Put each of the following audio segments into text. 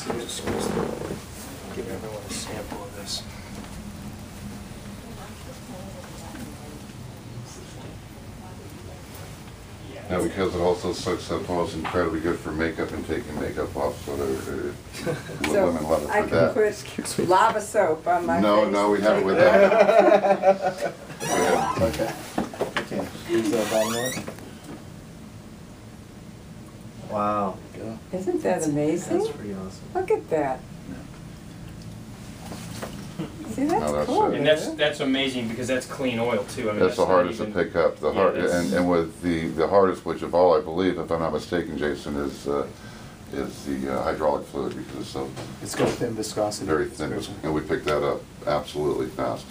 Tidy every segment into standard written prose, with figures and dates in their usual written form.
So we're just supposed to give everyone a sample of this. Now, because it also sucks up, it's incredibly good for makeup and taking makeup off, so women love it for I that. can put lava soap on my face. No, we have it with that. Okay. Okay. Is that bottom one? Wow. Isn't that amazing? That's pretty awesome. Look at that. See, that's No, that's cool. it. And that's amazing because that's clean oil too. I mean, That's the not hardest to even- pick up. The Yeah, hard, that's- and with the hardest, which of all I believe, if I'm not mistaken, Jason, is the hydraulic fluid, because it's so It's got thin viscosity. very thin, and we picked that up absolutely fast.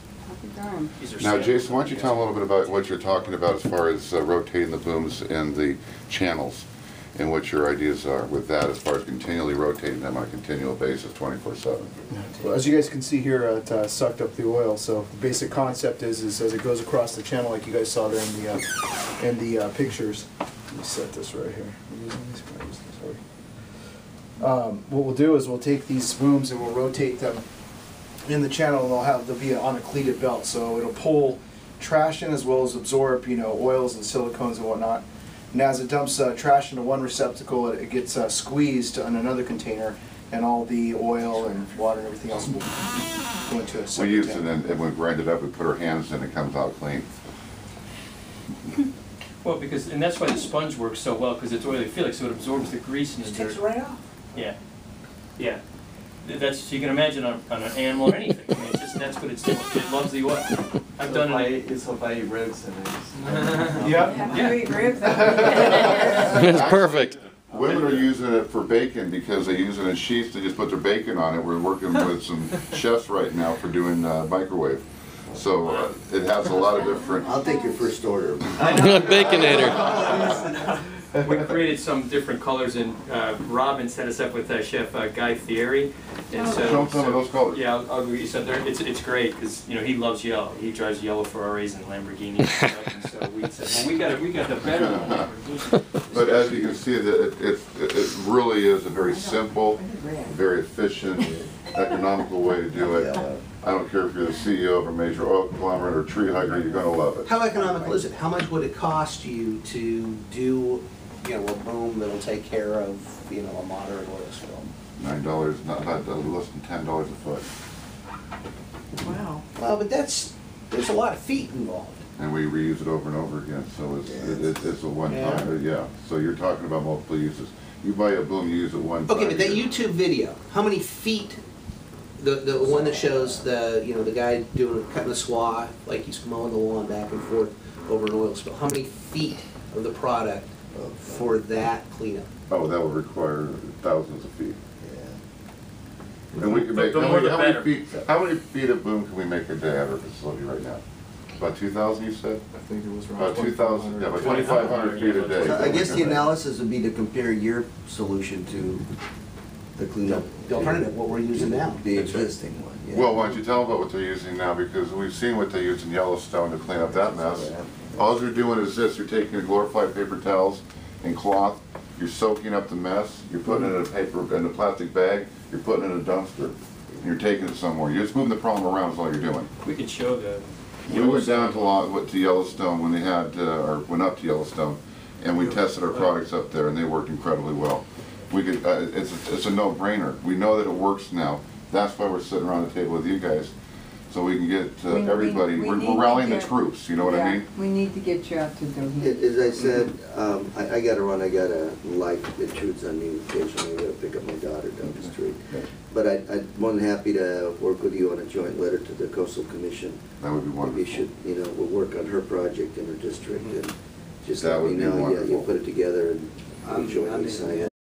Darn. These are Now, samples. Jason, why don't you tell them a little bit about what you're talking about as far as rotating the booms and the channels, and what your ideas are with that as far as continually rotating them on a continual basis, 24/7. Well, as you guys can see here, it sucked up the oil. So the basic concept is as it goes across the channel, like you guys saw there in the pictures. Let me set this right here. I'm using these guys, sorry. What we'll do is we'll take these booms and we'll rotate them in the channel, and they'll be on a cleated belt, so it'll pull trash in as well as absorb, oils and silicones and whatnot. And as it dumps trash into one receptacle, it gets squeezed on another container, and all the oil and water and everything else will go into a We separate use it, tank. and we grind it up, we put our hands in, it comes out clean. Well, and that's why the sponge works so well, because it's oily acrylic, so it absorbs the grease and the It dirt. takes right off. Yeah, yeah. That's, you can imagine on an animal or anything. I mean, that's what it's doing. It loves the oil. I've done it. It's so I eat ribs and Yeah. Have Yeah. to eat ribs. It's perfect. Women are using it for bacon because they use it in sheets, they just put their bacon on it. We're working with some chefs right now for doing microwave. So it has a lot of different. I'll take your first order. Baconator. We created some different colors, and Robin set us up with Chef Guy Fieri. And so, Show some of those colors. Yeah, I'll give you some. It's great because he loves yellow. He drives yellow Ferraris and Lamborghinis and stuff. And so we said, well, we got the better one. But as you can see, that it really is a very simple, very efficient, economical way to do it. I don't care if you're the CEO of a major oil conglomerate or tree hugger, you're going to love it. How economical is it? How much would it cost you to do, a boom that'll take care of, a moderate oil spill? $9, not less than $10 a foot. Wow. Well, but there's a lot of feet involved. And we reuse it over and over again, so it's a one-time, yeah. So you're talking about multiple uses. You buy a boom, you use it one time. Okay, but that YouTube video, how many feet? The one that shows the guy cutting a swath, like he's mowing the lawn back and forth over an oil spill. How many feet of the product for that cleanup? Oh, that would require thousands of feet. Yeah. And we can make, The more the better. how many feet of boom can we make a day at our facility right now? About 2,000, you said? I think it was around About 2,000, yeah, about 2,500 feet a day. So I guess the analysis would be to compare your solution to the cleanup. The alternative, what we're using now. The existing one, yeah. Well, why don't you tell them about what they're using now, because we've seen what they use in Yellowstone to clean up that mess. All you're doing is this, you're taking the glorified paper towels and cloth, you're soaking up the mess, you're putting it in a plastic bag, you're putting it in a dumpster, and you're taking it somewhere. You're just moving the problem around is all you're doing. We could show the. We went down to Yellowstone when they had, or went up to Yellowstone, and we tested our products up there, and they worked incredibly well. We could, it's a no-brainer. We know that it works now. That's why we're sitting around the table with you guys, so we can get everybody. we We're need to rallying the get- troops. You know what I mean? We need to get you out to do it. As I said, I gotta run, I got a life intrudes on me occasionally, I gotta pick up my daughter down the street. But I'm more than happy to work with you on a joint letter to the Coastal Commission. That would be wonderful. Maybe you should, we'll work on her project in her district and just That let me would be know, yeah, wonderful. you put it together and we'll jointly sign it.